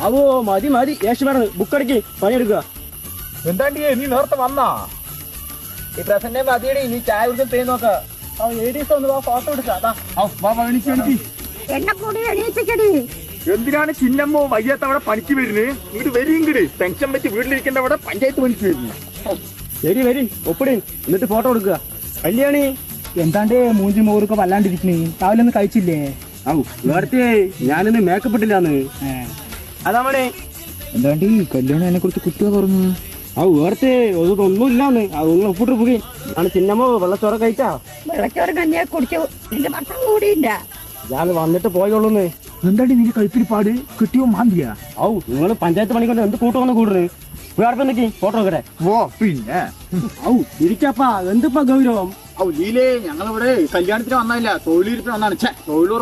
ആവോ മതി മതി യേശു വേണം ബുക്കടക്കി പണിയെടുക്കുക. എന്താണ്ടി നീ നേരത്തെ വന്നാ? ഈ പ്രസന്റ് മതിയടി നീ ചായ കുടിക്കാൻ പേര് നോക്ക. ഫോട്ടോ എടുക്കാം. എന്നെ കൂടി എണീപ്പിക്കടി. എന്തിനാണ് ചിന്നമ്മോ വയ്യാത്തവിടെ പണിക്ക് വരുന്നത്? ഇങ്ങോട്ട് വരി ഇങ്ങോട്ട് ടെൻഷൻ വെച്ച് വീട്ടിലിരിക്കേണ്ട അവിടെ പഞ്ചായത്ത് പണിക്ക് വരുന്നു. ശരി വരി ഒപ്പിടി എന്നിട്ട് ഫോട്ടോ എടുക്കുക. കല്യാണി എന്താണ്ട് മൂഞ്ചി മോറൊക്കെ വല്ലാണ്ടിരിക്കണേ, രാവിലെ ഒന്നും കഴിച്ചില്ലേ? നേരത്തെ ഞാനിന്ന് മേക്കപ്പ് ഇട്ടില്ലാന്ന്. അതാമണേ എന്താണ്ട് കല്യാണം എന്നെ കുറിച്ച് കുട്ടിയെ പറഞ്ഞു. വേർത്തെ ഒന്നും ഇല്ലാന്ന്. നിങ്ങൾ ഒപ്പിട്ട് പോയി. ആണ് ചിന്നമ്മ വെള്ളച്ചോറ കഴിച്ചാ? വെള്ളച്ചോറ് കഞ്ഞിയെ കുടിച്ചു. നിന്റെ ഭർത്താവ് കൂടിയില്ല. ഞാൻ വന്നിട്ട് പോയോളൂന്ന്. എന്താണ്ട് നിന്റെ കഴുത്തിരിപ്പാട് കിട്ടിയോ മാന്തിയാ? നിങ്ങൾ പഞ്ചായത്ത് പണിക്കൊണ്ട് എന്ത് കൂട്ടുവന്ന് കൂടുന്നത്? വേർപ്പെന്തൊക്കെ ഫോട്ടോ നോക്കട്ടെ. ഓ പിന്നെ ഇരിക്കപ്പാ എന്തിപ്പാ ഗൗരവം? ലീലേ ഞങ്ങളിവിടെ കല്യാണത്തിന് വന്നില്ല, തൊഴിലുറപ്പിന് വന്നാണ്. തൊഴിലുറപ്പ്